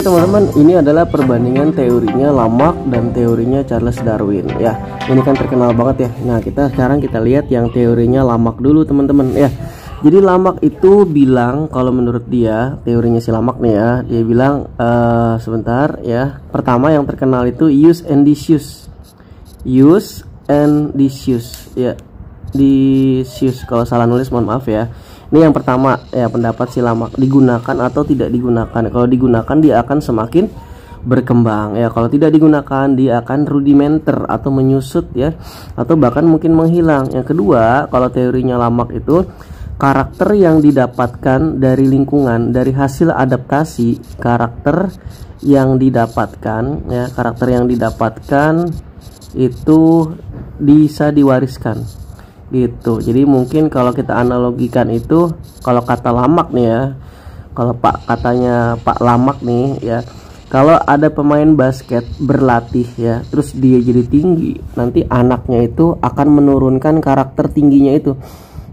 Teman-teman, ini adalah perbandingan teorinya Lamarck dan teorinya Charles Darwin ya. Ini kan terkenal banget ya. Nah, sekarang kita lihat yang teorinya Lamarck dulu teman-teman ya. Jadi Lamarck itu bilang, kalau menurut dia, teorinya si Lamarck nih ya, dia bilang sebentar ya. Pertama yang terkenal itu use and disuse. Use and disuse ya. Disuse, kalau salah nulis mohon maaf ya. Ini yang pertama ya, pendapat si Lamarck, digunakan atau tidak digunakan. Kalau digunakan dia akan semakin berkembang ya, kalau tidak digunakan dia akan rudimenter atau menyusut ya, atau bahkan mungkin menghilang. Yang kedua, kalau teorinya Lamarck itu karakter yang didapatkan dari lingkungan, dari hasil adaptasi, karakter yang didapatkan ya, karakter yang didapatkan itu bisa diwariskan gitu. Jadi mungkin kalau kita analogikan itu, kalau kata Lamarck nih ya, kalau katanya Pak Lamarck nih ya, kalau ada pemain basket berlatih ya, terus dia jadi tinggi, nanti anaknya itu akan menurunkan karakter tingginya itu.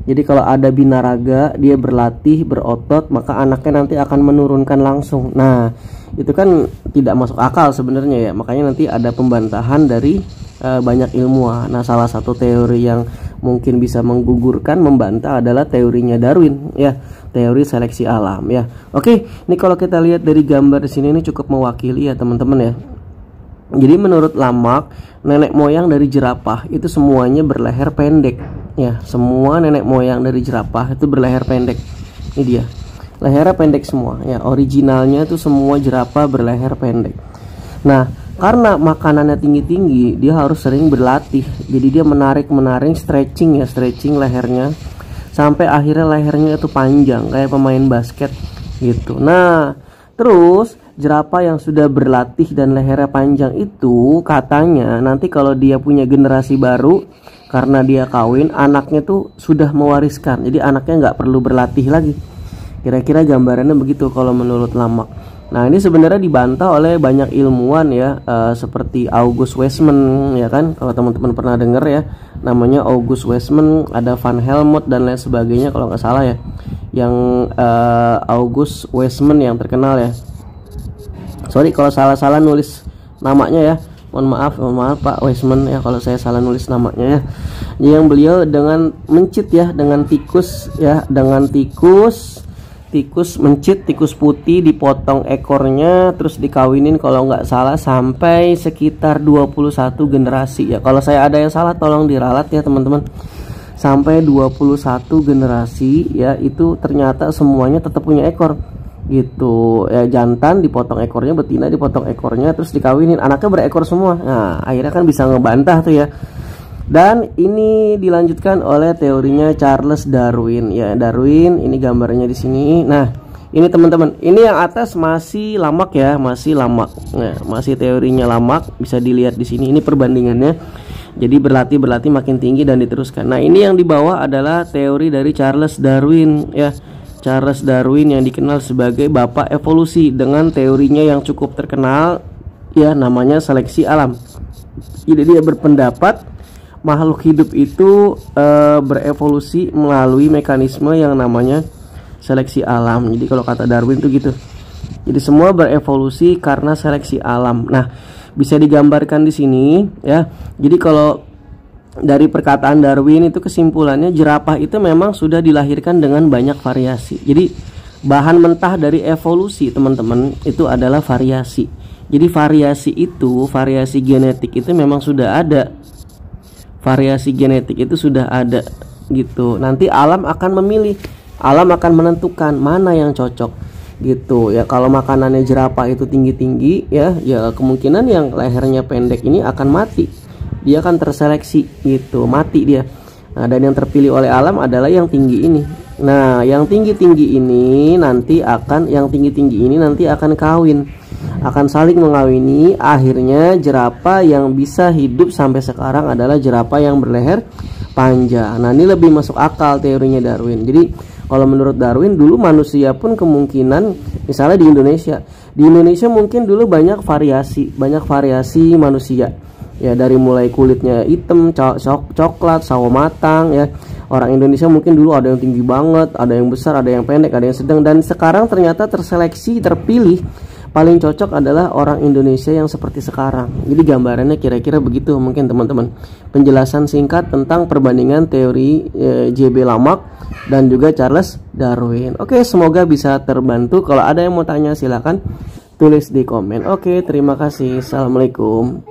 Jadi kalau ada binaraga, dia berlatih, berotot, maka anaknya nanti akan menurunkan langsung. Nah, itu kan tidak masuk akal sebenarnya ya. Makanya nanti ada pembantahan dari banyak ilmuwan. Nah, salah satu teori yang mungkin bisa menggugurkan, membantah adalah teorinya Darwin ya, teori seleksi alam ya. Oke, ini kalau kita lihat dari gambar di sini, ini cukup mewakili ya teman-teman ya. Jadi menurut Lamarck, nenek moyang dari jerapah itu semuanya berleher pendek ya. Semua nenek moyang dari jerapah itu berleher pendek. Ini dia, lehernya pendek semua ya. Originalnya itu semua jerapah berleher pendek. Nah, karena makanannya tinggi-tinggi, dia harus sering berlatih. Jadi dia menarik stretching ya, stretching lehernya sampai akhirnya lehernya itu panjang kayak pemain basket gitu. Nah, terus jerapah yang sudah berlatih dan lehernya panjang itu katanya nanti kalau dia punya generasi baru, karena dia kawin, anaknya tuh sudah mewariskan. Jadi anaknya nggak perlu berlatih lagi. Kira-kira gambarannya begitu kalau menurut Lamarck. Nah, ini sebenarnya dibantah oleh banyak ilmuwan ya, seperti August Weismann ya kan, kalau teman-teman pernah dengar ya, namanya August Weismann, ada Van Helmont dan lain sebagainya kalau nggak salah ya, yang August Weismann yang terkenal ya. Sorry kalau salah nulis namanya ya, mohon maaf Pak Weismann ya kalau saya salah nulis namanya ya. Yang beliau dengan mencit ya, dengan tikus ya, dengan tikus mencit, tikus putih, dipotong ekornya, terus dikawinin kalau nggak salah sampai sekitar 21 generasi ya. Kalau saya ada yang salah tolong diralat ya teman-teman. Sampai 21 generasi ya, itu ternyata semuanya tetap punya ekor gitu ya. Jantan dipotong ekornya, betina dipotong ekornya, terus dikawinin, anaknya berekor semua. Nah, akhirnya kan bisa ngebantah tuh ya. Dan ini dilanjutkan oleh teorinya Charles Darwin ya. Darwin, ini gambarnya di sini. Nah, ini teman-teman, ini yang atas masih Lamarck ya, masih Lamarck. Nah, masih teorinya Lamarck, bisa dilihat di sini. Ini perbandingannya. Jadi berlatih makin tinggi dan diteruskan. Nah, ini yang di bawah adalah teori dari Charles Darwin ya. Charles Darwin yang dikenal sebagai bapak evolusi dengan teorinya yang cukup terkenal ya, namanya seleksi alam. Jadi dia berpendapat makhluk hidup itu berevolusi melalui mekanisme yang namanya seleksi alam. Jadi kalau kata Darwin itu gitu. Jadi semua berevolusi karena seleksi alam. Nah, bisa digambarkan di sini ya. Jadi kalau dari perkataan Darwin itu kesimpulannya, jerapah itu memang sudah dilahirkan dengan banyak variasi. Jadi bahan mentah dari evolusi teman-teman itu adalah variasi. Jadi variasi genetik itu memang sudah ada. Variasi genetik itu sudah ada gitu. Nanti alam akan memilih, alam akan menentukan mana yang cocok gitu ya. Kalau makanannya jerapah itu tinggi-tinggi ya, kemungkinan yang lehernya pendek ini akan mati. Dia akan terseleksi gitu, mati dia. Nah, dan yang terpilih oleh alam adalah yang tinggi ini. Nah, yang tinggi-tinggi ini nanti akan kawin, akan saling mengawini. Akhirnya jerapah yang bisa hidup sampai sekarang adalah jerapah yang berleher panjang. Nah, ini lebih masuk akal teorinya Darwin. Jadi kalau menurut Darwin, dulu manusia pun kemungkinan, misalnya di Indonesia mungkin dulu banyak variasi manusia ya, dari mulai kulitnya hitam, coklat, sawo matang ya. Orang Indonesia mungkin dulu ada yang tinggi banget, ada yang besar, ada yang pendek, ada yang sedang, dan sekarang ternyata terseleksi, terpilih paling cocok adalah orang Indonesia yang seperti sekarang. Jadi gambarannya kira-kira begitu mungkin teman-teman. Penjelasan singkat tentang perbandingan teori J.B. Lamarck dan juga Charles Darwin. Oke, semoga bisa terbantu. Kalau ada yang mau tanya silahkan tulis di komen. Oke, terima kasih. Assalamualaikum.